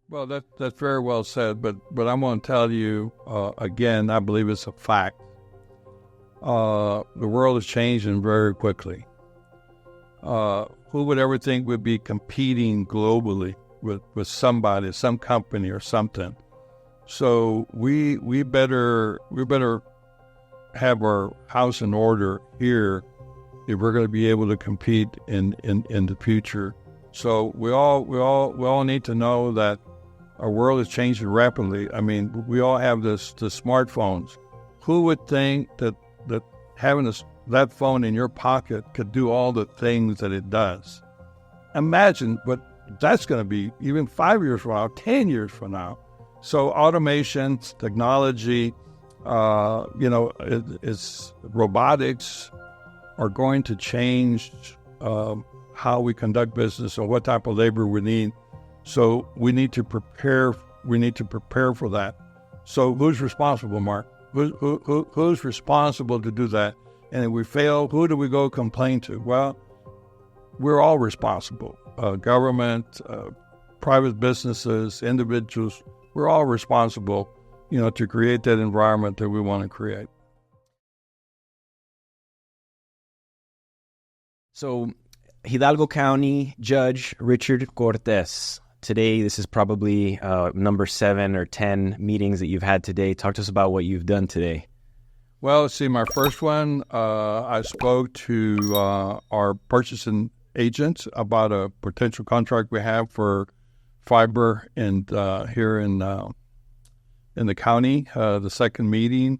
Well, that's very well said, but I'm going to tell you again, I believe it's a fact. The world is changing very quickly. Who would ever think we'd be competing globally with somebody, some company or something? So we better have our house in order here if we're going to be able to compete in the future. So we all need to know that our world is changing rapidly. I mean, we all have the smartphones. Who would think that having that phone in your pocket could do all the things that it does? Imagine what that's going to be even 5 years from now, 10 years from now. So automation, technology, it's robotics are going to change how we conduct business and what type of labor we need. So we need to prepare. We need to prepare for that. So who's responsible, Mark? Who's responsible to do that? And if we fail, who do we go complain to? Well, we're all responsible. Government, private businesses, individuals, we're all responsible, to create that environment that we want to create. So, Hidalgo County Judge Richard Cortez. Today, this is probably number 7 or 10 meetings that you've had today. Talk to us about what you've done today. Well, see, my first one, I spoke to our purchasing agents about a potential contract we have for fiber here in the county. The second meeting,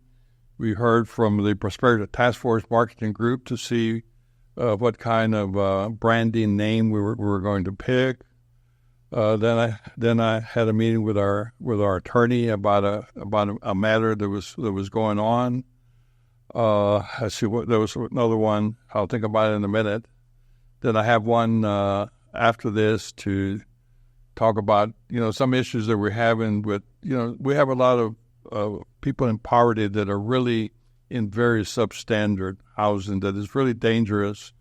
we heard from the Prosperity Task Force Marketing Group to see what kind of branding name we were going to pick. Then I had a meeting with our attorney about a matter that was going on. I see there was another one. I'll think about it in a minute. Then I have one after this to talk about some issues that we're having with we have a lot of people in poverty that are really in very substandard housing that is really dangerous.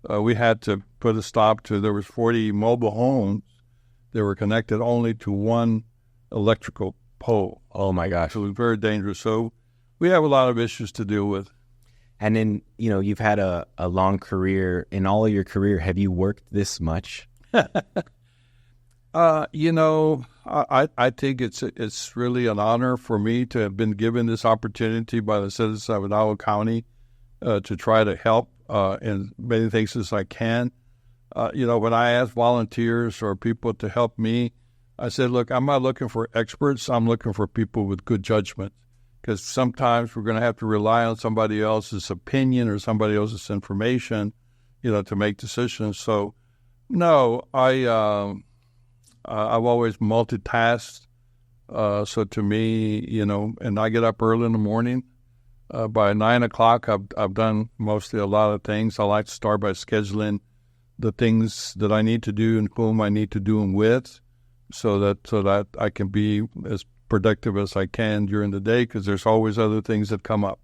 We had to put a stop to. There was 40 mobile homes. They were connected only to one electrical pole. Oh, my gosh. So it was very dangerous. So we have a lot of issues to deal with. And then, you've had a long career. In all of your career, have you worked this much? I think it's really an honor for me to have been given this opportunity by the citizens of Hidalgo County to try to help in many things as I can. When I ask volunteers or people to help me, I said, look, I'm not looking for experts. I'm looking for people with good judgment, because sometimes we're going to have to rely on somebody else's opinion or somebody else's information, to make decisions. So, no, I've always multitasked. So to me, and I get up early in the morning. By 9 o'clock, I've done mostly a lot of things. I like to start by scheduling the things that I need to do and whom I need to do them with, so that I can be as productive as I can during the day, because there's always other things that come up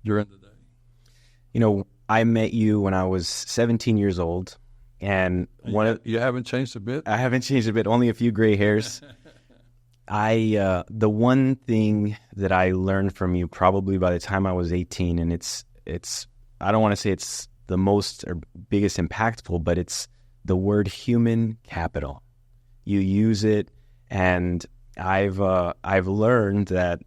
during the day. I met you when I was 17 years old, and you haven't changed a bit? I haven't changed a bit, only a few gray hairs. The one thing that I learned from you probably by the time I was 18, and it's I don't want to say it's the most or biggest impactful, but it's the word human capital. You use it, and I've learned that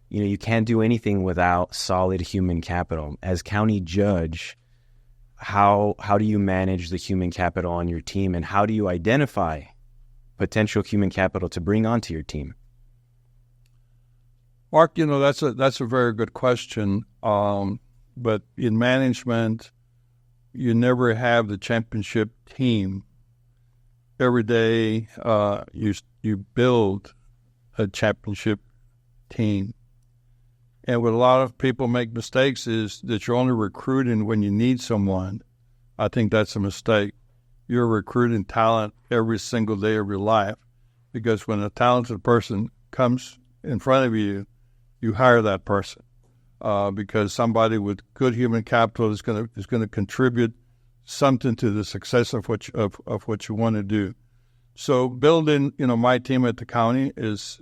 you can't do anything without solid human capital. As county judge, how do you manage the human capital on your team, and how do you identify potential human capital to bring onto your team? Mark, that's a very good question. But in management, you never have the championship team. Every day, you build a championship team. And what a lot of people make mistakes is that you're only recruiting when you need someone. I think that's a mistake. You're recruiting talent every single day of your life, because when a talented person comes in front of you, you hire that person. Because somebody with good human capital is going to contribute something to the success of what you want to do. So building, my team at the county is,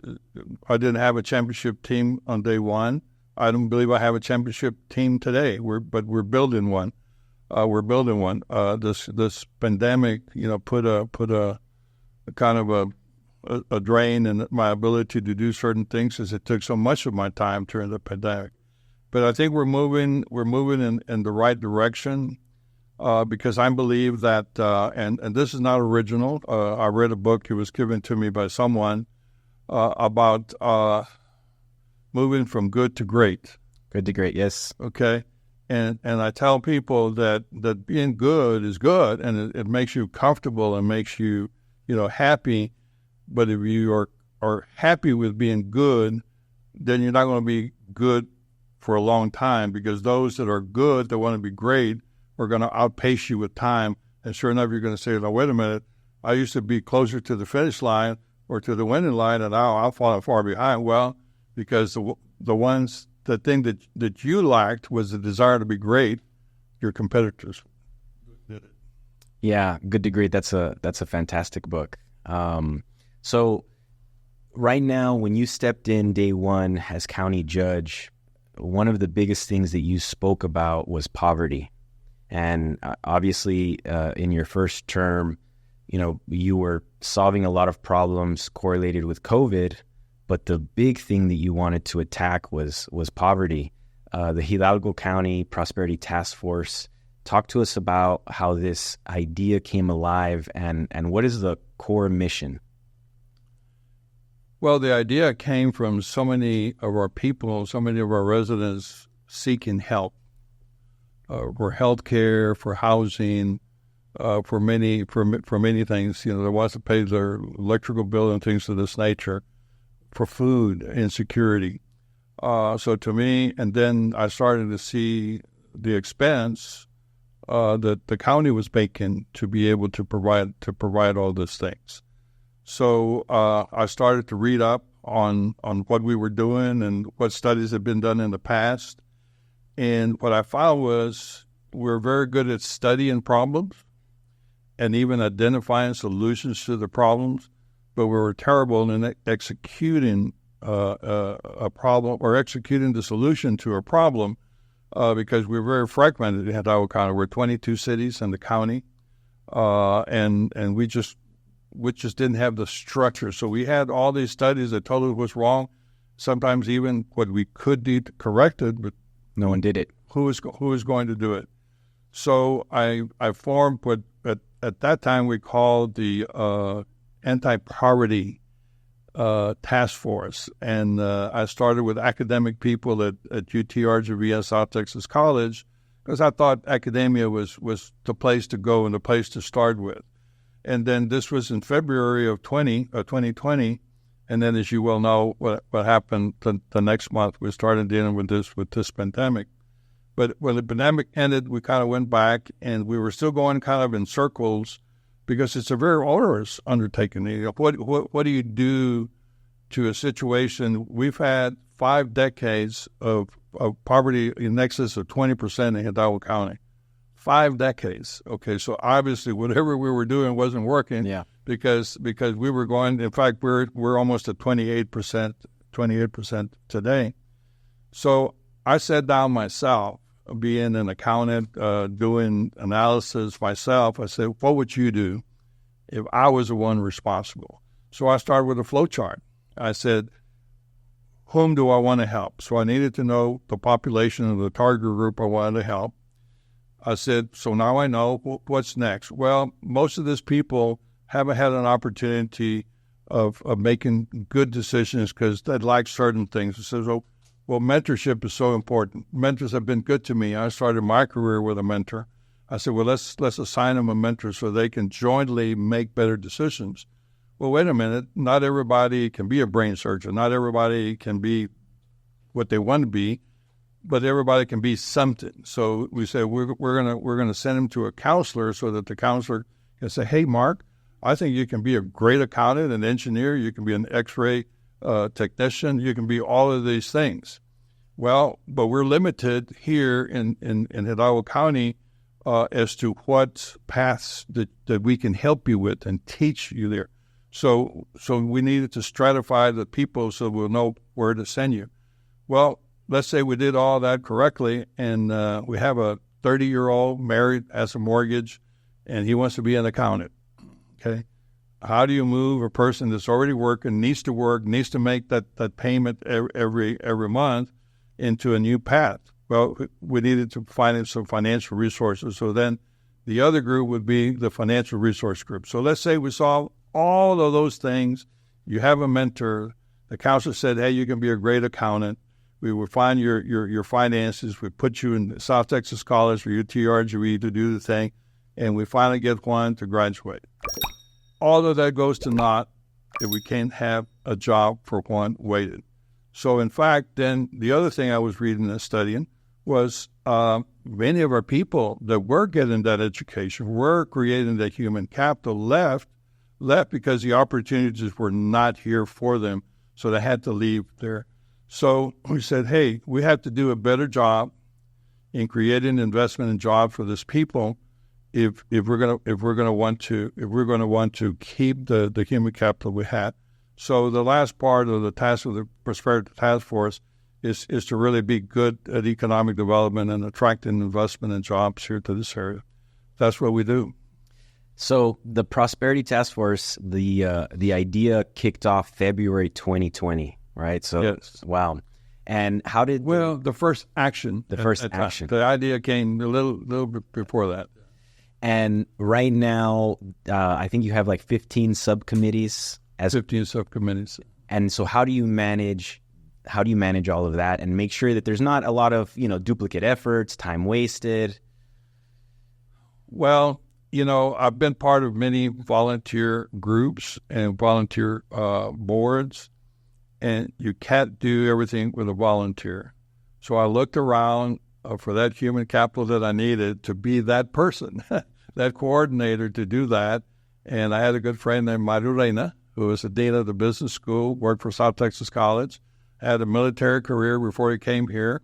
I didn't have a championship team on day one. I don't believe I have a championship team today. But we're building one. This pandemic, put a kind of a drain in my ability to do certain things, as it took so much of my time during the pandemic. But I think we're moving in the right direction. Because I believe that, and this is not original. I read a book, it was given to me by someone, about moving from good to great. Good to great, yes. Okay, and I tell people that being good is good, and it makes you comfortable and makes you, happy. But if you are happy with being good, then you're not going to be good for a long time, because those that are good, that want to be great, are going to outpace you with time. And sure enough, you're going to say, "No, wait a minute, I used to be closer to the finish line or to the winning line, and now I'm falling far behind." Well, because the thing that you lacked was the desire to be great, your competitors did it. Yeah, Good to Great. That's a fantastic book. So right now, when you stepped in day one as county judge, one of the biggest things that you spoke about was poverty. And obviously, in your first term, you were solving a lot of problems correlated with COVID, but the big thing that you wanted to attack was poverty. The Hidalgo County Prosperity Task Force. Talk to us about how this idea came alive, and what is the core mission? Well, the idea came from so many of our people, so many of our residents seeking help. For healthcare, for housing, for many things. They want to pay their electrical bill and things of this nature, for food insecurity. So to me, and then I started to see the expense that the county was making to be able to provide all these things. So I started to read up on what we were doing and what studies had been done in the past. And what I found was we're very good at studying problems and even identifying solutions to the problems, but we were terrible in executing a problem or executing the solution to a problem because we're very fragmented in Hidalgo County. We're 22 cities in the county, and we just didn't have the structure. So we had all these studies that told us what's wrong, sometimes even what we could do to correct it, but no one did it. Who is going to do it? So I formed what at that time we called the anti-poverty task force, and I started with academic people at UTRGV, South Texas College, because I thought academia was the place to go and the place to start with. And then this was in February of 2020. And then, as you well know, what happened the next month, we started dealing with this pandemic. But when the pandemic ended, we kind of went back, and we were still going kind of in circles because it's a very onerous undertaking. What do you do to a situation? We've had 5 decades of poverty in excess of 20% in Hidalgo County. 5 decades. Okay, so obviously whatever we were doing wasn't working. Yeah. Because we were going. In fact, we're almost at 28% today. So I sat down myself, being an accountant, doing analysis myself. I said, what would you do if I was the one responsible? So I started with a flow chart. I said, whom do I want to help? So I needed to know the population of the target group I wanted to help. I said, so now I know what's next. Well, most of these people haven't had an opportunity of making good decisions because they like certain things. I said, well, mentorship is so important. Mentors have been good to me. I started my career with a mentor. I said, well, let's assign them a mentor so they can jointly make better decisions. Well, wait a minute. Not everybody can be a brain surgeon. Not everybody can be what they want to be, but everybody can be something. So we said we're gonna send them to a counselor so that the counselor can say, hey, Mark, I think you can be a great accountant, an engineer, you can be an X-ray technician, you can be all of these things. Well, but we're limited here in Hidalgo County as to what paths that we can help you with and teach you there. So we needed to stratify the people so we'll know where to send you. Well, let's say we did all that correctly, and we have a 30-year-old married, has a mortgage, and he wants to be an accountant. Okay, how do you move a person that's already working, needs to work, needs to make that payment every month into a new path? Well, we needed to find some financial resources. So then the other group would be the financial resource group. So let's say we solve all of those things. You have a mentor. The counselor said, hey, you can be a great accountant. We would find your finances. We put you in South Texas College or UTRGE to do the thing. And we finally get one to graduate. All of that goes to naught if we can't have a job for one waited. So in fact, then the other thing I was reading and studying was many of our people that were getting that education, were creating that human capital, left because the opportunities were not here for them, so they had to leave there. So we said, hey, we have to do a better job in creating investment and jobs for this people if we're gonna want to keep the human capital we had. So the last part of the task of the Prosperity Task Force is to really be good at economic development and attracting investment and jobs here to this area. That's what we do. So the Prosperity Task Force, the idea kicked off February 2020, right? So yes. Wow. And how did the first action? The idea came a little bit before that. And right now, I think you have like 15 subcommittees. 15 subcommittees. And so how do you manage all of that and make sure that there's not a lot of, duplicate efforts, time wasted? Well, I've been part of many volunteer groups and volunteer boards, and you can't do everything with a volunteer. So I looked around for that human capital that I needed to be that person, that coordinator to do that. And I had a good friend named Mario Reina, who was the dean of the business school, worked for South Texas College, had a military career before he came here,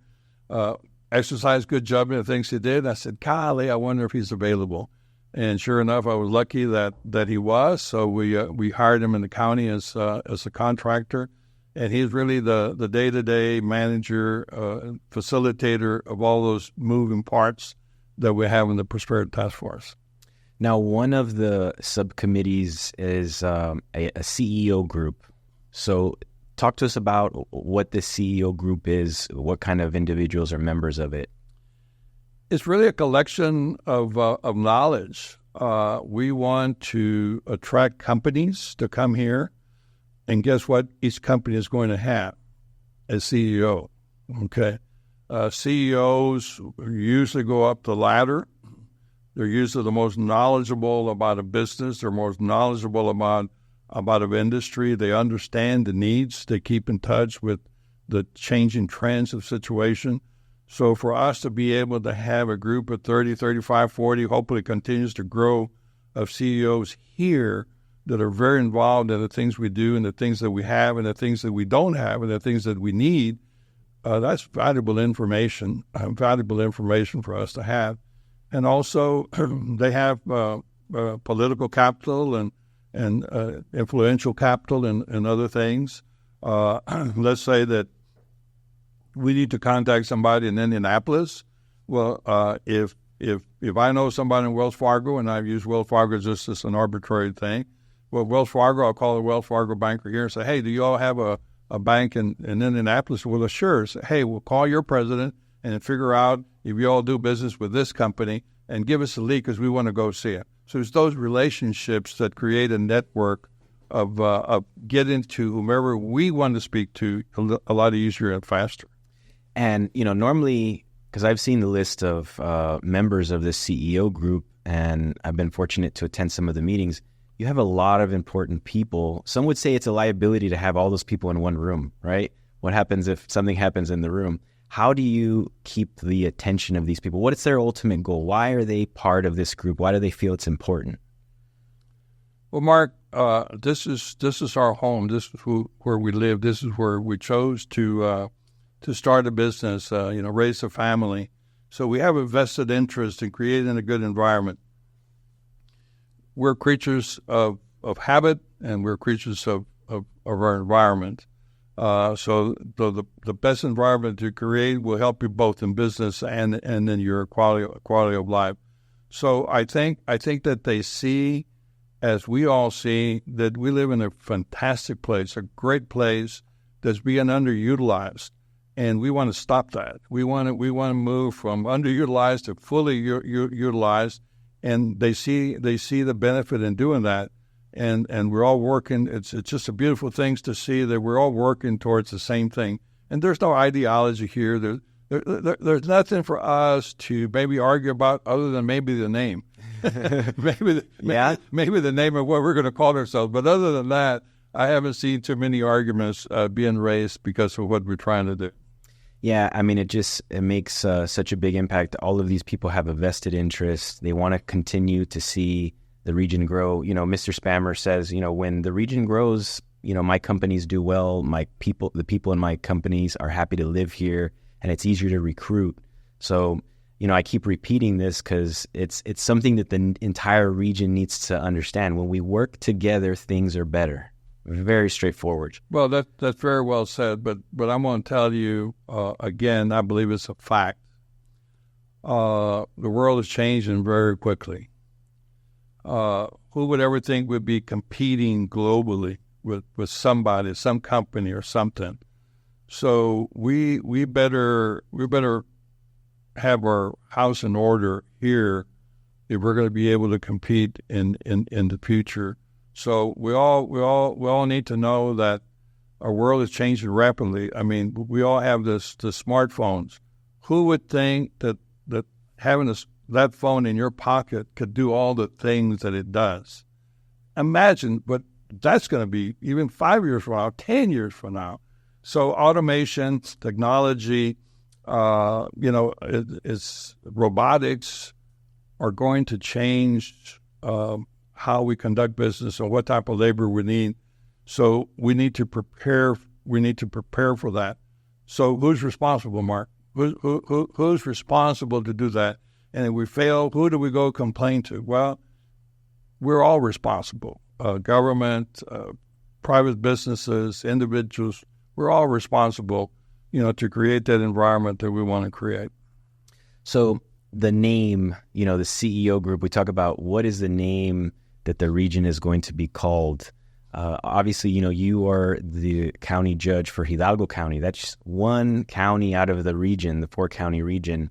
exercised good judgment of things he did. And I said, golly, I wonder if he's available. And sure enough, I was lucky that he was. So we hired him in the county as a contractor. And he's really the day-to-day manager, facilitator of all those moving parts that we have in the Prosperity Task Force. Now, one of the subcommittees is a CEO group. So talk to us about what the CEO group is, what kind of individuals are members of it. It's really a collection of knowledge. We want to attract companies to come here. And guess what? Each company is going to have a CEO, okay? CEOs usually go up the ladder. They're usually the most knowledgeable about a business. They're most knowledgeable about an industry. They understand the needs. They keep in touch with the changing trends of situation. So for us to be able to have a group of 30, 35, 40, hopefully continues to grow, of CEOs here that are very involved in the things we do and the things that we have and the things that we don't have and the things that we need, that's valuable information for us to have. And also they have political capital and influential capital and other things. Let's say that we need to contact somebody in Indianapolis. Well, if I know somebody in Wells Fargo, and I've used Wells Fargo just as an arbitrary thing, well, Wells Fargo, I'll call the Wells Fargo banker here and say, hey, do you all have a bank in Indianapolis? Well, sure. Say, hey, we'll call your president and figure out if you all do business with this company and give us a lead because we want to go see it. So it's those relationships that create a network of getting to whomever we want to speak to a lot easier and faster. And, normally, because I've seen the list of members of this CEO group, and I've been fortunate to attend some of the meetings, you have a lot of important people. Some would say it's a liability to have all those people in one room, right? What happens if something happens in the room? How do you keep the attention of these people? What is their ultimate goal? Why are they part of this group? Why do they feel it's important? Well, Mark, this is our home. This is where we live. This is where we chose to start a business, raise a family. So we have a vested interest in creating a good environment. We're creatures of habit and we're creatures of our environment. So the best environment to create will help you both in business and in your quality of life. So I think that they see, as we all see, that we live in a fantastic place, a great place that's being underutilized, and we want to stop that. We want to move from underutilized to fully utilized, and they see the benefit in doing that. And we're all working. It's just a beautiful thing to see that we're all working towards the same thing. And there's no ideology here. There's nothing for us to maybe argue about other than maybe the name. maybe the name of what we're going to call ourselves. But other than that, I haven't seen too many arguments being raised because of what we're trying to do. Yeah, I mean, it makes such a big impact. All of these people have a vested interest. They want to continue to see the region grow. You know, Mr. Spammer says, you know, when the region grows, you know, my companies do well. The people in my companies are happy to live here, and it's easier to recruit. So, you know, I keep repeating this because it's something that the entire region needs to understand. When we work together, things are better. Very straightforward. Well, that's very well said. But I'm going to tell you again. I believe it's a fact. The world is changing very quickly. Who would ever think we'd be competing globally with somebody, some company or something? So we better have our house in order here if we're going to be able to compete in the future. So we all need to know that our world is changing rapidly. I mean, we all have the smartphones. Who would think that having that phone in your pocket could do all the things that it does? Imagine what that's going to be even 5 years from now, 10 years from now. So automation, technology, it's robotics are going to change how we conduct business and what type of labor we need. So we need to prepare. We need to prepare for that. So who's responsible, Mark? Who's responsible to do that? And if we fail, who do we go complain to? Well, we're all responsible. Government, private businesses, individuals, we're all responsible, to create that environment that we want to create. So the name, the CEO group, we talk about what is the name that the region is going to be called. Obviously, you are the county judge for Hidalgo County. That's one county out of the region, the 4-county region.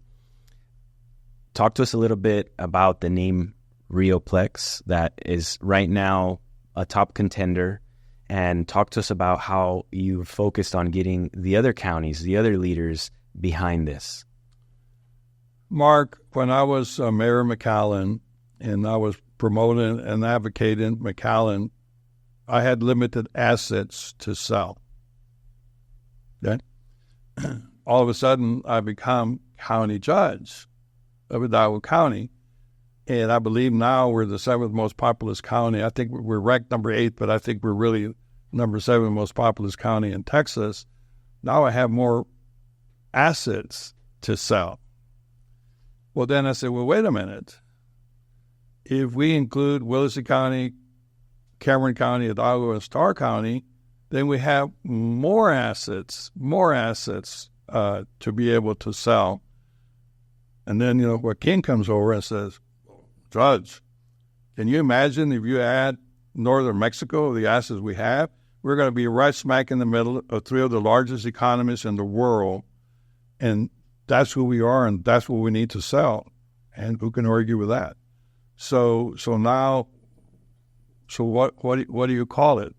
Talk to us a little bit about the name Rioplex that is right now a top contender, and talk to us about how you focused on getting the other counties, the other leaders behind this. Mark, when I was Mayor of McAllen and I was promoting and advocating McAllen, I had limited assets to sell. Okay? All of a sudden, I become county judge of Hidalgo County. And I believe now we're the 7th most populous county. I think we're ranked number 8, but I think we're really number 7 most populous county in Texas. Now I have more assets to sell. Well, then I said, well, wait a minute. If we include Willacy County, Cameron County, Hidalgo, and Starr County, then we have more assets to be able to sell. And then, Joaquin comes over and says, Judge, can you imagine if you add northern Mexico, the assets we have, we're going to be right smack in the middle of 3 of the largest economies in the world. And that's who we are, and that's what we need to sell. And who can argue with that? So now, what do you call it?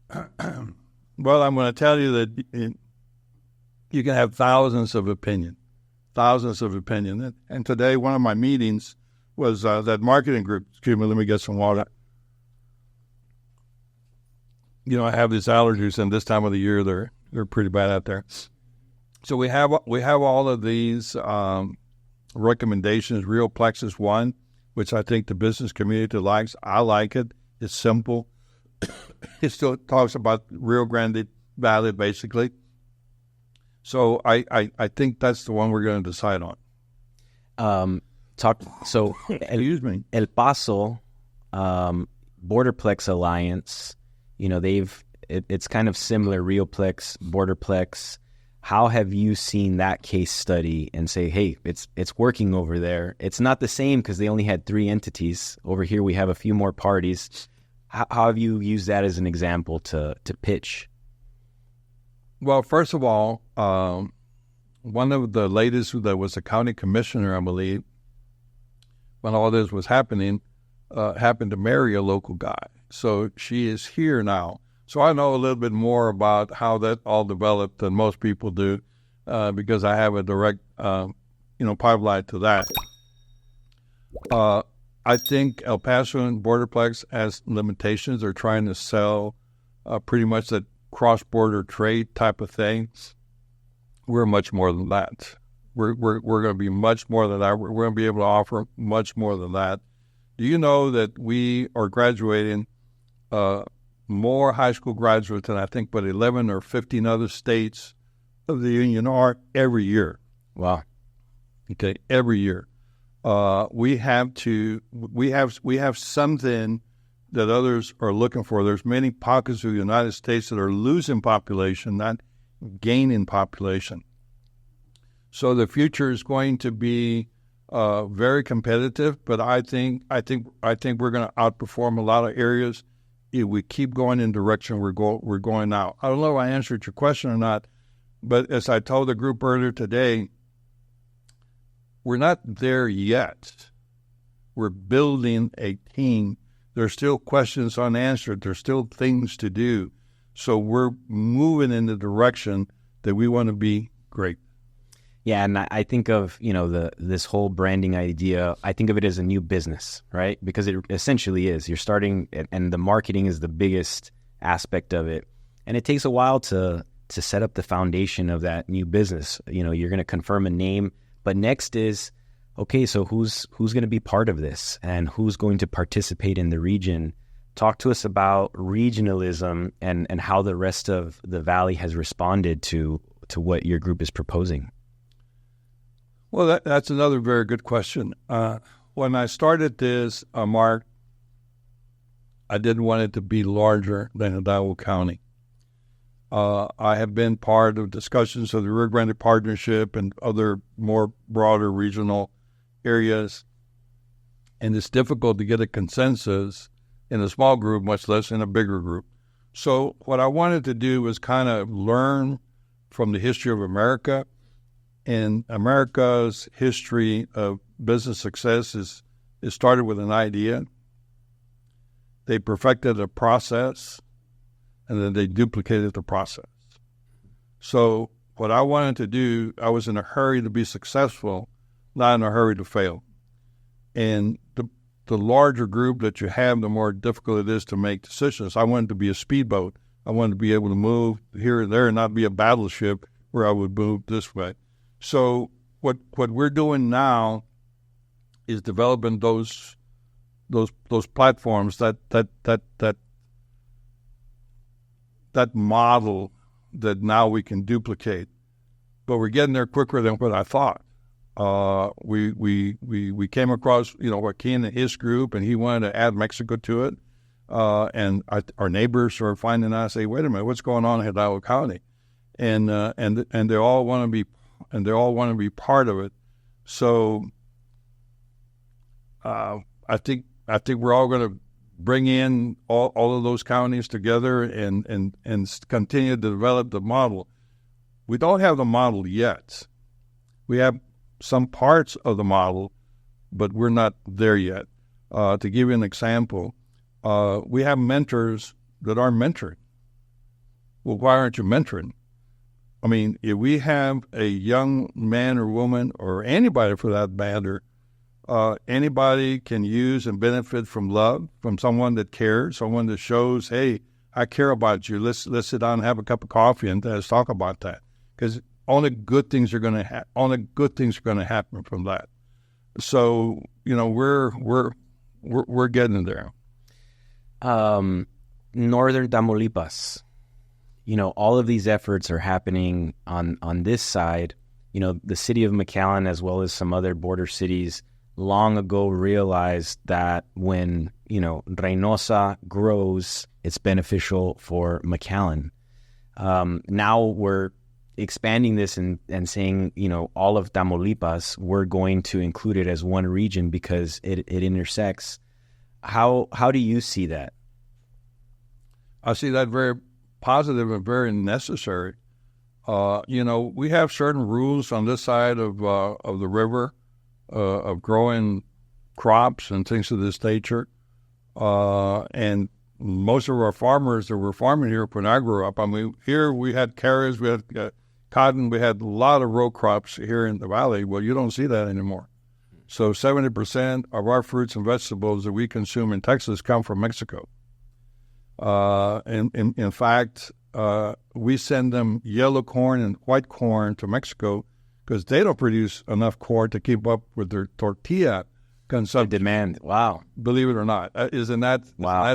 Well, I'm going to tell you that you can have thousands of opinions. And today, one of my meetings was that marketing group. Excuse me, let me get some water. I have these allergies, and this time of the year, they're pretty bad out there. So we have all of these recommendations. Rioplex is one, which I think the business community likes. I like it. It's simple. It still talks about Rio Grande Valley, basically. So I think that's the one we're going to decide on. Excuse me. El Paso, Borderplex Alliance, it's kind of similar, Realplex, Borderplex. How have you seen that case study and say, hey, it's working over there? It's not the same because they only had 3 entities. Over here, we have a few more parties. How have you used that as an example to pitch? Well, first of all, one of the ladies that was a county commissioner, I believe, when all this was happening, happened to marry a local guy. So she is here now. So I know a little bit more about how that all developed than most people do, because I have a direct, pipeline to that. I think El Paso and Borderplex has limitations. They're trying to sell pretty much that cross-border trade type of thing. We're much more than that. We're going to be much more than that. We're going to be able to offer much more than that. Do you know that we are graduating more high school graduates than I think but 11 or 15 other states of the union are every year? Wow. Okay, every year. We have something that others are looking for. There's many pockets of the United States that are losing population, not gaining population. So the future is going to be very competitive, but I think we're going to outperform a lot of areas if we keep going in the direction we're going now. I don't know if I answered your question or not, but as I told the group earlier today, we're not there yet. We're building a team. There's still questions unanswered. There's still things to do. So we're moving in the direction that we want to be great. Yeah, and I think of, this whole branding idea, I think of it as a new business, right? Because it essentially is. You're starting, and the marketing is the biggest aspect of it. And it takes a while to set up the foundation of that new business. You're going to confirm a name, but next is, okay, so who's going to be part of this and who's going to participate in the region? Talk to us about regionalism and how the rest of the Valley has responded to what your group is proposing. Well, that's another very good question. When I started this, Mark, I didn't want it to be larger than Hidalgo County. I have been part of discussions of the Rio Grande Partnership and other more broader regional areas, and it's difficult to get a consensus in a small group, much less in a bigger group. So what I wanted to do was kind of learn from the history of America. And America's history of business success it started with an idea. They perfected a process, and then they duplicated the process. So what I wanted to do, I was in a hurry to be successful, not in a hurry to fail. And the larger group that you have, the more difficult it is to make decisions. I wanted to be a speedboat. I wanted to be able to move here and there and not be a battleship where I would move this way. So what we're doing now is developing those platforms, that model that now we can duplicate. But we're getting there quicker than what I thought. We came across Joaquin and his group, and he wanted to add Mexico to it. And our neighbors are finding out, say, wait a minute, what's going on in Hidalgo County? And they all want to be part of it. So I think we're all going to bring in all of those counties together and continue to develop the model. We don't have the model yet. We have some parts of the model, but we're not there yet. To give you an example, we have mentors that aren't mentoring. Well, why aren't you mentoring? I mean, if we have a young man or woman, or anybody for that matter, anybody can use and benefit from love, from someone that cares, someone that shows, hey, I care about you. Let's sit down and have a cup of coffee and let's talk about that. Because only good things are going to happen from that. So we're getting there. Northern Tamaulipas. All of these efforts are happening on this side. The city of McAllen, as well as some other border cities, long ago realized that when, Reynosa grows, it's beneficial for McAllen. Now we're expanding this and saying, all of Tamaulipas, we're going to include it as one region because it intersects. How do you see that? I see that very positive and very necessary. We have certain rules on this side of the river of growing crops and things of this nature. And most of our farmers that were farming here when I grew up, here we had carrots, we had cotton, we had a lot of row crops here in the valley. Well, you don't see that anymore. So 70% of our fruits and vegetables that we consume in Texas come from Mexico. In fact, we send them yellow corn and white corn to Mexico because they don't produce enough corn to keep up with their tortilla consumption. Demand. Wow. Believe it or not. Isn't that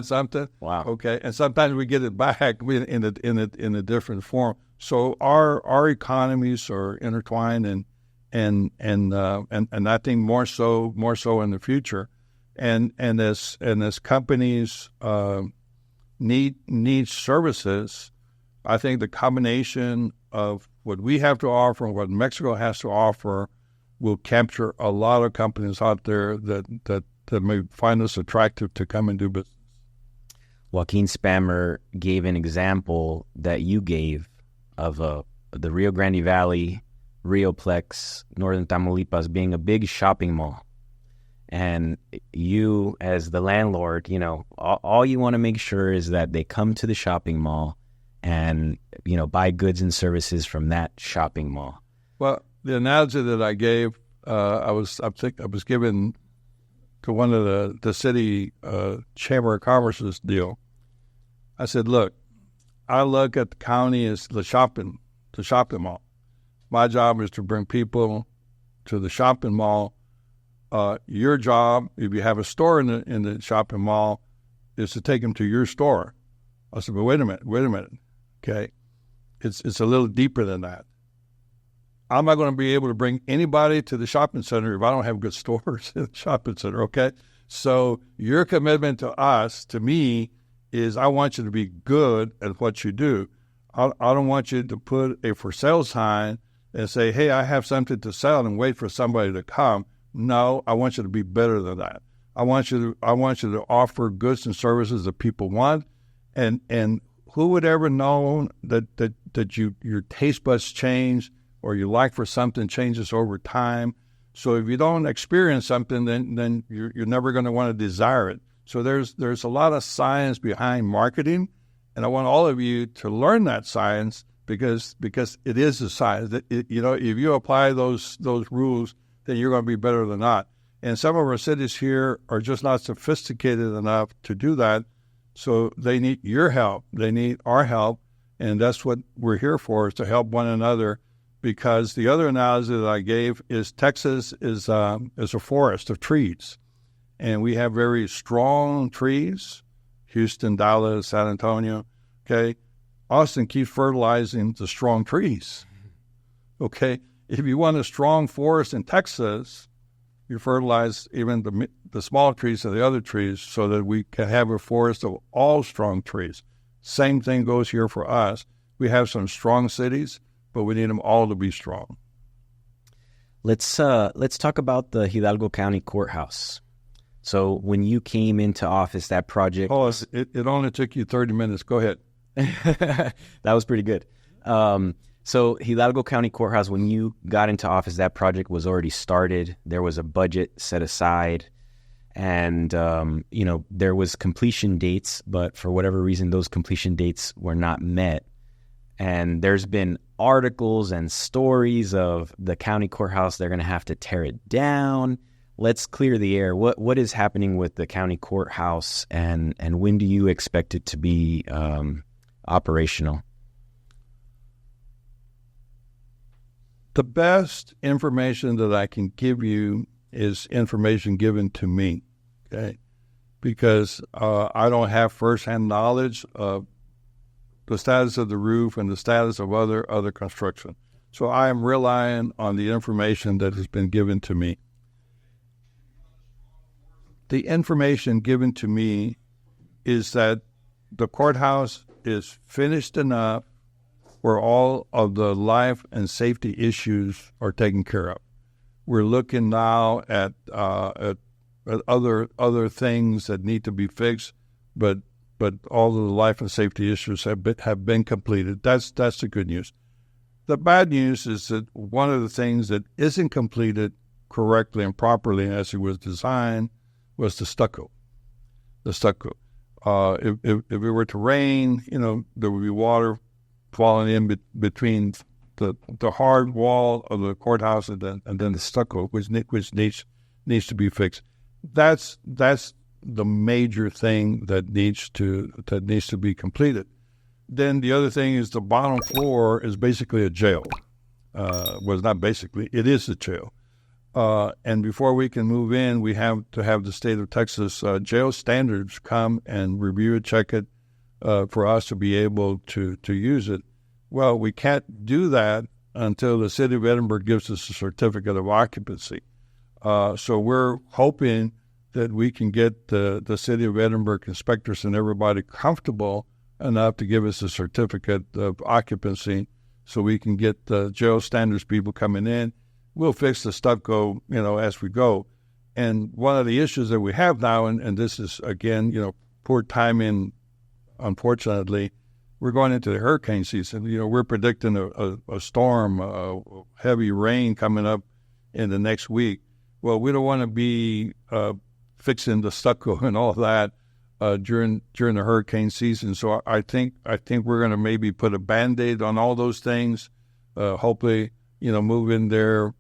something? Wow. Okay. And sometimes we get it back in a different form. So our economies are intertwined and I think more so in the future. And as companies need services, I think the combination of what we have to offer and what Mexico has to offer will capture a lot of companies out there that may find us attractive to come and do business. Joaquin Spammer gave an example that you gave of the Rio Grande Valley, Rioplex, Northern Tamaulipas being a big shopping mall. And you, as the landlord, all you want to make sure is that they come to the shopping mall and, buy goods and services from that shopping mall. Well, the analogy that I gave, I was given to one of the city Chamber of Commerce's deal. I said, look, I look at the county as the shopping mall. My job is to bring people to the shopping mall. Your job, if you have a store in the shopping mall, is to take them to your store. I said, but wait a minute. Okay, it's a little deeper than that. I'm not going to be able to bring anybody to the shopping center if I don't have good stores in the shopping center. Okay, so your commitment to us, to me, is I want you to be good at what you do. I don't want you to put a for sale sign and say, hey, I have something to sell and wait for somebody to come. No, I want you to be better than that. I want you to offer goods and services that people want. And who would ever know that your taste buds change or your like for something changes over time? So if you don't experience something, then you're never going to want to desire it. So there's a lot of science behind marketing, and I want all of you to learn that science because it is a science. If you apply those rules, then you're going to be better than not. And some of our cities here are just not sophisticated enough to do that. So they need your help. They need our help. And that's what we're here for, is to help one another. Because the other analogy that I gave is Texas is a forest of trees. And we have very strong trees, Houston, Dallas, San Antonio. Okay. Austin keeps fertilizing the strong trees. Okay. If you want a strong forest in Texas, you fertilize even the small trees and the other trees so that we can have a forest of all strong trees. Same thing goes here for us. We have some strong cities, but we need them all to be strong. Let's talk about the Hidalgo County Courthouse. So when you came into office, that project... Oh, it only took you 30 minutes. Go ahead. That was pretty good. So Hidalgo County Courthouse, when you got into office, that project was already started. There was a budget set aside, and there was completion dates, but for whatever reason, those completion dates were not met. And there's been articles and stories of the county courthouse. They're going to have to tear it down. Let's clear the air. What is happening with the county courthouse, and when do you expect it to be operational? The best information that I can give you is information given to me, okay? Because I don't have firsthand knowledge of the status of the roof and the status of other construction. So I am relying on the information that has been given to me. The information given to me is that the courthouse is finished enough where all of the life and safety issues are taken care of. We're looking now at other things that need to be fixed, but all of the life and safety issues have been completed. That's the good news. The bad news is that one of the things that isn't completed correctly and properly as it was designed was the stucco. The stucco. If it were to rain, there would be water falling in between the hard wall of the courthouse and then the stucco, which needs to be fixed. That's the major thing that needs to be completed. Then the other thing is the bottom floor is basically a jail. Well, not basically, it is a jail. And before we can move in, we have to have the state of Texas jail standards come and review it, check it, for us to be able to use it. Well, we can't do that until the city of Edinburgh gives us a certificate of occupancy. So we're hoping that we can get the city of Edinburgh inspectors and everybody comfortable enough to give us a certificate of occupancy so we can get the jail standards people coming in. We'll fix the stucco, as we go. And one of the issues that we have now, and this is, again, poor timing, unfortunately, we're going into the hurricane season. We're predicting a storm, heavy rain coming up in the next week. Well, we don't want to be fixing the stucco and all that during the hurricane season. So I think we're going to maybe put a Band-Aid on all those things. Hopefully, move in there,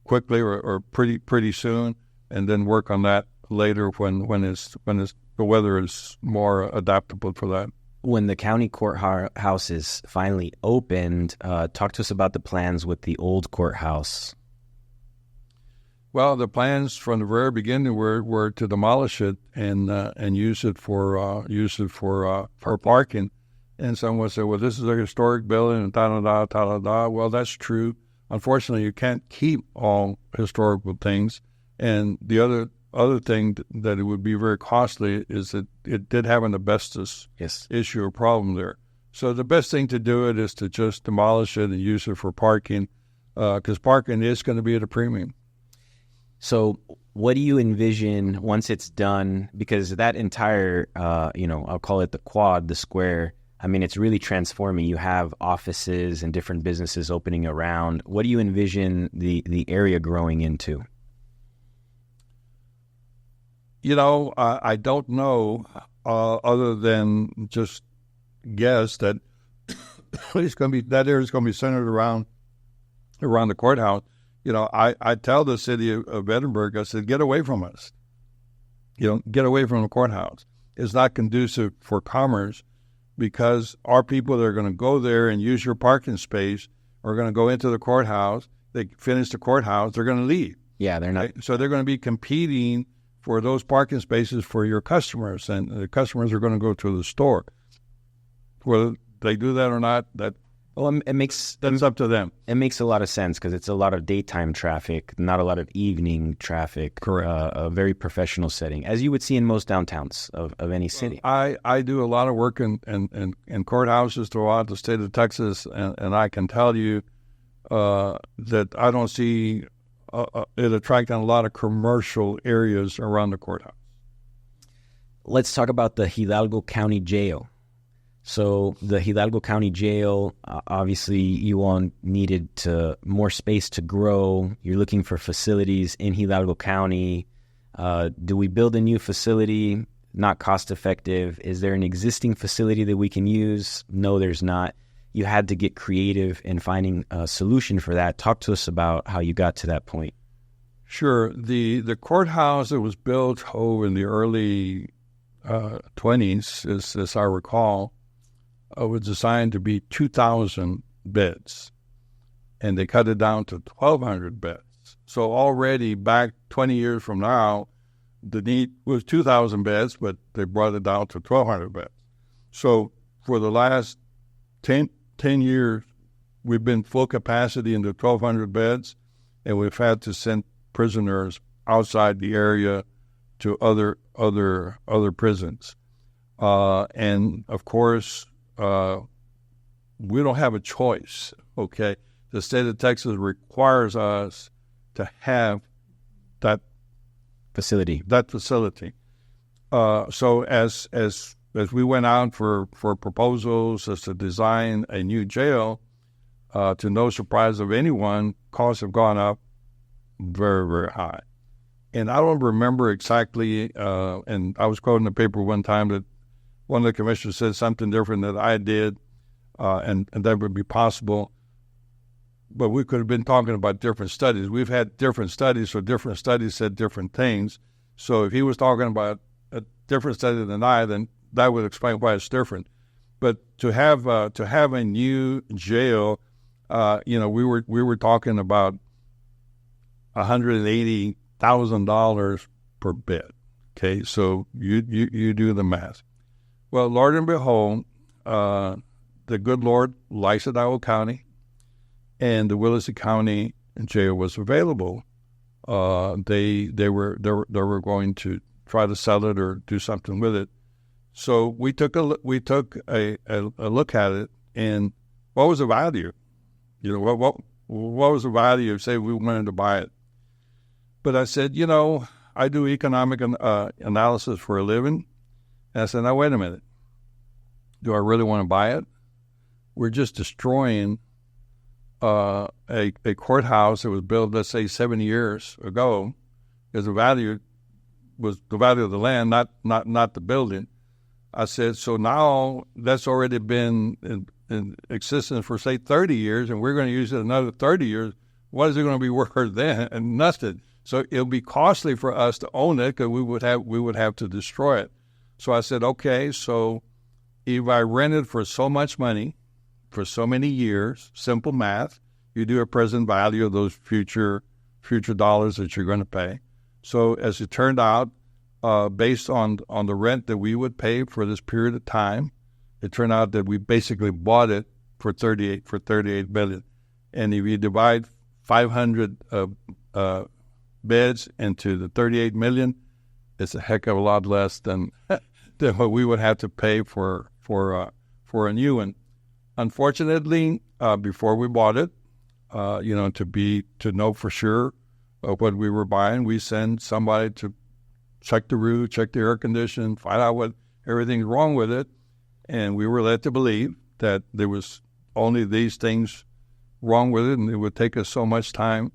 quickly or pretty soon, and then work on that later when the weather is more adaptable for that. When the county courthouse is finally opened, talk to us about the plans with the old courthouse. Well, the plans from the very beginning were to demolish it and use it for parking. And someone said, "Well, this is a historic building," and da. Well, that's true. Unfortunately, you can't keep all historical things. And the other thing that it would be very costly is that it did have an asbestos issue or problem there. So the best thing to do it is to just demolish it and use it for parking, because parking is going to be at a premium. So what do you envision once it's done? Because that entire, I'll call it the quad, the square, it's really transforming. You have offices and different businesses opening around. What do you envision the area growing into? I don't know, other than just guess that that area is going to be centered around the courthouse. I tell the city of Edinburgh, I said, get away from us. Get away from the courthouse. It's not conducive for commerce, because our people that are going to go there and use your parking space are going to go into the courthouse. They finish the courthouse, they're going to leave. Yeah, they're not. Right? So they're going to be competing for those parking spaces for your customers, and the customers are going to go to the store. Whether they do that or not, that's up to them. It makes a lot of sense because it's a lot of daytime traffic, not a lot of evening traffic. Correct. A very professional setting, as you would see in most downtowns of any city. I do a lot of work in courthouses throughout the state of Texas, and I can tell you that I don't see it attracting a lot of commercial areas around the courthouse. Let's talk about the Hidalgo County Jail. So the Hidalgo County Jail, obviously you all needed more space to grow. You're looking for facilities in Hidalgo County. Do we build a new facility? Not cost effective. Is there an existing facility that we can use? No, there's not. You had to get creative in finding a solution for that. Talk to us about how you got to that point. Sure. The courthouse that was built in the early 20s, as I recall, was designed to be 2,000 beds, and they cut it down to 1,200 beds. So already back 20 years from now, the need was 2,000 beds, but they brought it down to 1,200 beds. So for the last 10 years, we've been full capacity in the 1,200 beds, and we've had to send prisoners outside the area to other prisons. And of course, we don't have a choice. Okay, the state of Texas requires us to have that facility. So as we went out for proposals as to design a new jail, to no surprise of anyone, costs have gone up very, very high. And I don't remember exactly, and I was quoting the paper one time that one of the commissioners said something different that I did, and that would be possible. But we could have been talking about different studies. We've had different studies, so different studies said different things. So if he was talking about a different study than I, then that would explain why it's different. But to have a new jail, we were talking about $180,000 per bed. Okay, so you do the math. Well, Lord and behold, the good Lord likes Hidalgo County, and the Willacy County jail was available. They were going to try to sell it or do something with it. So we took a look at it, and what was the value? What was the value of say we wanted to buy it? But I said, I do economic analysis for a living. And I said, now wait a minute. Do I really want to buy it? We're just destroying a courthouse that was built, let's say, 70 years ago, because the value was the value of the land, not the building. I said, so now that's already been in existence for, say, 30 years, and we're going to use it another 30 years. What is it going to be worth then? And nothing. So it'll be costly for us to own it because we would have to destroy it. So I said, okay, so if I rent it for so much money for so many years, simple math, you do a present value of those future dollars that you're going to pay. So as it turned out, based on the rent that we would pay for this period of time, it turned out that we basically bought it for $38 million. And if you divide 500 beds into the $38 million, it's a heck of a lot less than what we would have to pay for a new one. Unfortunately, before we bought it, to know for sure what we were buying, we send somebody to check the roof, check the air conditioning, find out what everything's wrong with it. And we were led to believe that there was only these things wrong with it, and it would take us so much time,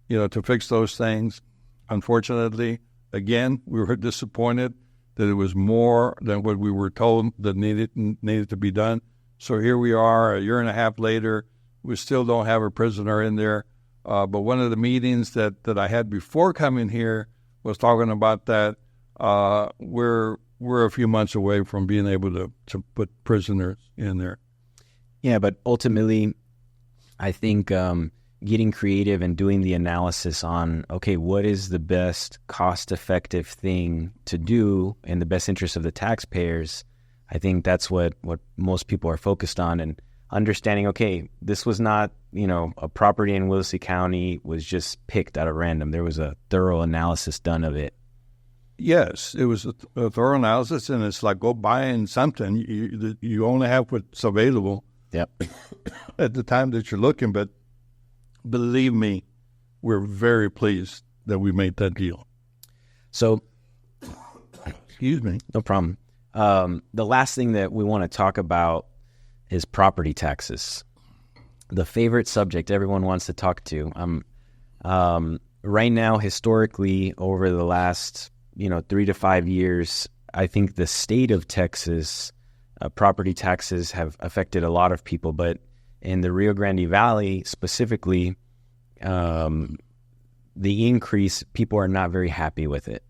to fix those things. Unfortunately, again, we were disappointed that it was more than what we were told that needed to be done. So here we are, a year and a half later. We still don't have a prisoner in there. But one of the meetings that I had before coming here was talking about that. We're a few months away from being able to put prisoners in there. Yeah, but ultimately, I think getting creative and doing the analysis on, okay, what is the best cost-effective thing to do in the best interest of the taxpayers, I think that's what most people are focused on. And understanding, okay, this was not, a property in Willacy County was just picked at a random. There was a thorough analysis done of it. Yes, it was a thorough analysis, and it's like go buying something. You only have what's available. Yep. At the time that you're looking, but believe me, we're very pleased that we made that deal. So, excuse me. No problem. The last thing that we want to talk about is property taxes, the favorite subject everyone wants to talk to. Right now, historically, over the last 3 to 5 years, I think the state of Texas property taxes have affected a lot of people, but in the Rio Grande Valley specifically, the increase, people are not very happy with it.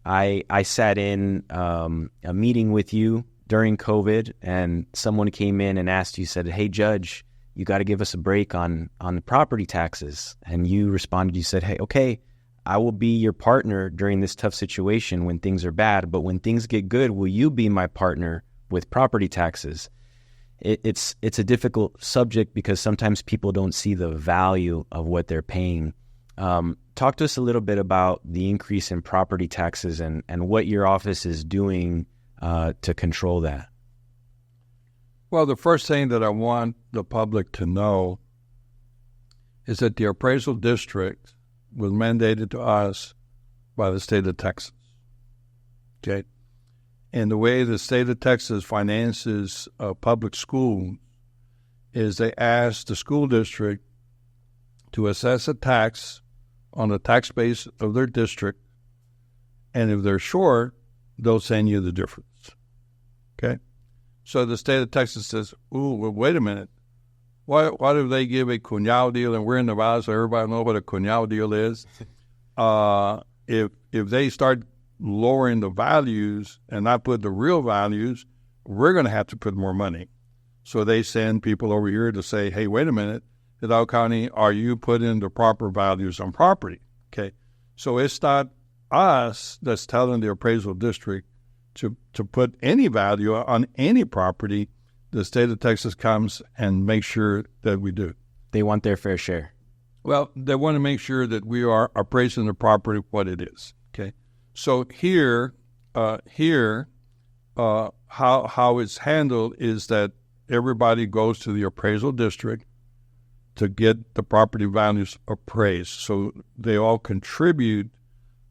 I sat in a meeting with you during COVID, and someone came in and asked you, said, "Hey, Judge, you got to give us a break on the property taxes." And you responded, you said, "Hey, okay, I will be your partner during this tough situation when things are bad, but when things get good, will you be my partner with property taxes?" It's a difficult subject because sometimes people don't see the value of what they're paying. talk to us a little bit about the increase in property taxes and what your office is doing to control that. Well, the first thing that I want the public to know is that the appraisal district was mandated to us by the state of Texas. Okay? And the way the state of Texas finances public schools is they ask the school district to assess a tax on the tax base of their district, and if they're short, they'll send you the difference. Okay? So the state of Texas says, ooh, well, wait a minute. Why do they give a cuñado deal, and we're in Nevada, so everybody knows what a cuñado deal is? If they start lowering the values and not put the real values, we're going to have to put more money. So they send people over here to say, hey, wait a minute, Hidalgo County, are you putting the proper values on property? Okay, so it's not us that's telling the appraisal district to put any value on any property. The state of Texas comes and makes sure that we do. They want their fair share. Well, they want to make sure that we are appraising the property what it is. Okay, so here, how it's handled is that everybody goes to the appraisal district to get the property values appraised. So they all contribute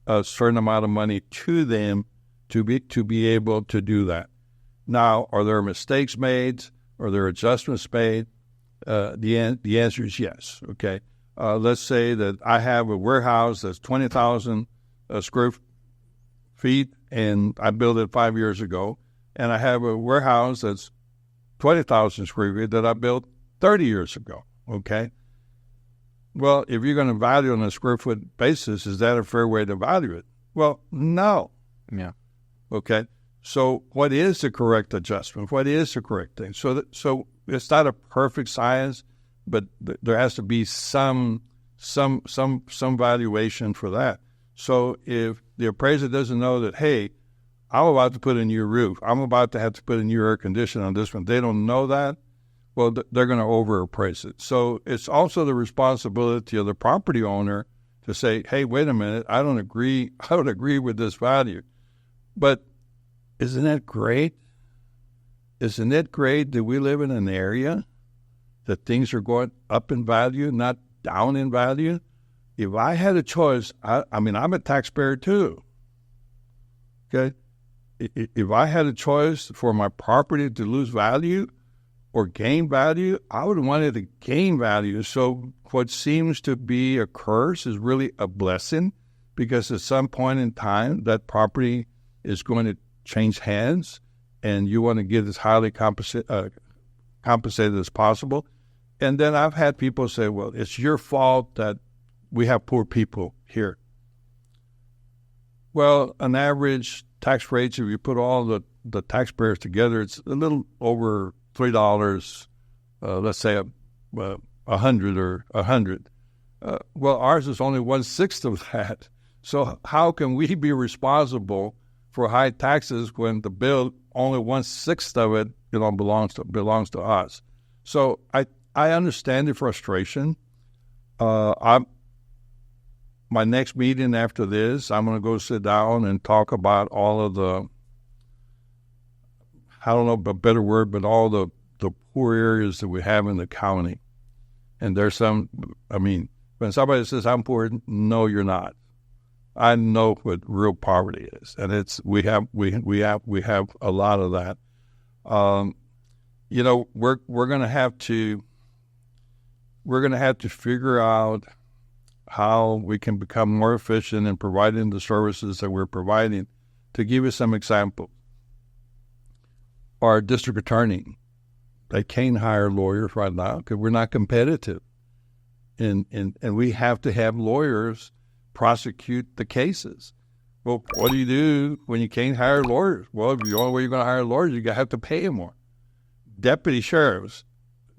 a certain amount of money to them to be able to do that. Now, are there mistakes made? Are there adjustments made? The answer is yes. Okay. Let's say that I have a warehouse that's 20,000 square feet, and I built it 5 years ago, and I have a warehouse that's 20,000 square feet that I built 30 years ago. Okay. Well, if you're going to value on a square foot basis, is that a fair way to value it? Well, no. Yeah. Okay. So what is the correct adjustment? What is the correct thing? So it's not a perfect science, but there has to be some valuation for that. So if the appraiser doesn't know that, hey, I'm about to put a new roof, I'm about to have to put a new air conditioner on this one, they don't know that, well, they're going to overappraise it. So it's also the responsibility of the property owner to say, hey, wait a minute, I don't agree with this value. But isn't that great? Isn't it great that we live in an area that things are going up in value, not down in value? If I had a choice, I mean, I'm a taxpayer too. Okay? If I had a choice for my property to lose value or gain value, I would want it to gain value. So what seems to be a curse is really a blessing, because at some point in time, that property is going to change hands, and you want to get as highly compensated as possible. And then I've had people say, well, it's your fault that we have poor people here. Well, an average tax rates, if you put all the taxpayers together, it's a little over $3, let's say 100 or 100. Well, ours is only 1/6 of that. So how can we be responsible for high taxes when the bill, only 1/6 of it, belongs to us? So I understand the frustration. My next meeting after this, I'm going to go sit down and talk about all of the, I don't know a better word, but all the poor areas that we have in the county. And there's some, I mean, when somebody says I'm poor, no, you're not. I know what real poverty is, and we have a lot of that. We're going to have to figure out how we can become more efficient in providing the services that we're providing. To give you some examples, our district attorney, they can't hire lawyers right now because we're not competitive, and we have to have lawyers prosecute the cases. Well, what do you do when you can't hire lawyers? Well, the only way you're going to hire lawyers, you have to pay them more. Deputy sheriffs,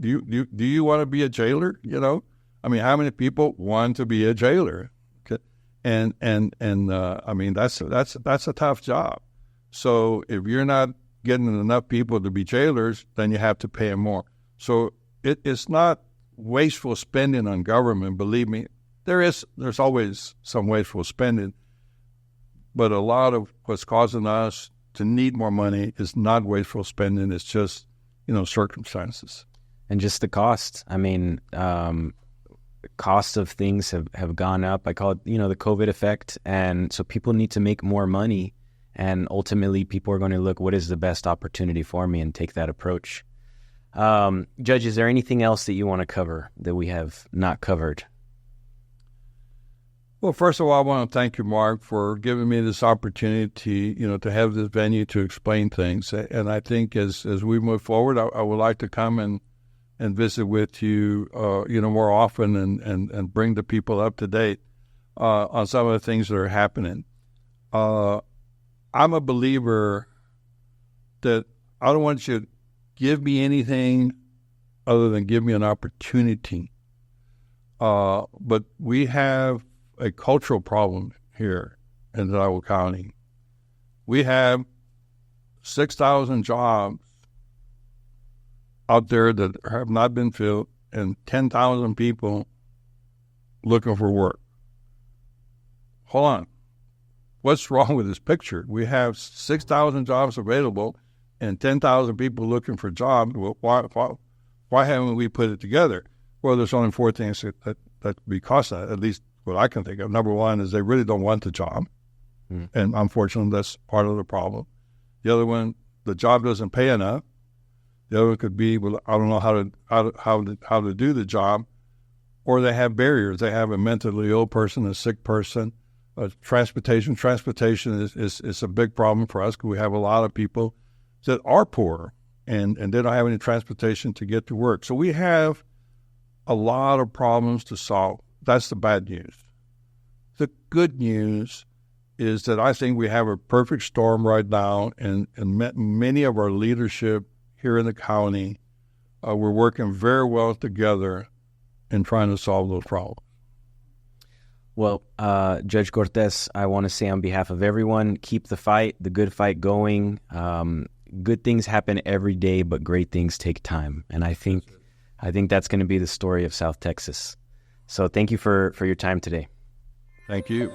do you want to be a jailer? I mean, how many people want to be a jailer? Okay. And I mean, that's a tough job. So if you're not getting enough people to be jailers, then you have to pay them more. So it's not wasteful spending on government. Believe me, there's always some wasteful spending, but a lot of what's causing us to need more money is not wasteful spending. It's just, circumstances. And just the cost. I mean, cost of things have gone up. I call it, the COVID effect. And so people need to make more money. And ultimately, people are going to look, what is the best opportunity for me, and take that approach. Judge, is there anything else that you want to cover that we have not covered? Well, first of all, I want to thank you, Mark, for giving me this opportunity, to have this venue to explain things. And I think as we move forward, I would like to come and visit with you, more often and bring the people up to date on some of the things that are happening. I'm a believer that I don't want you to give me anything other than give me an opportunity. But we have a cultural problem here in Hidalgo County. We have 6,000 jobs out there that have not been filled and 10,000 people looking for work. Hold on. What's wrong with this picture? We have 6,000 jobs available and 10,000 people looking for jobs. Well, why haven't we put it together? Well, there's only four things that because of that, at least what I can think of. Number one is they really don't want the job. And unfortunately, that's part of the problem. The other one, the job doesn't pay enough. The other one could be, well, I don't know how to do the job. Or they have barriers. They have a mentally ill person, a sick person. Transportation is a big problem for us because we have a lot of people that are poor and they don't have any transportation to get to work. So we have a lot of problems to solve. That's the bad news. The good news is that I think we have a perfect storm right now, and many of our leadership here in the county, we're working very well together in trying to solve those problems. Well, Judge Cortez, I want to say on behalf of everyone, keep the good fight going. Good things happen every day, but great things take time. And I think that's going to be the story of South Texas. So thank you for your time today. Thank you.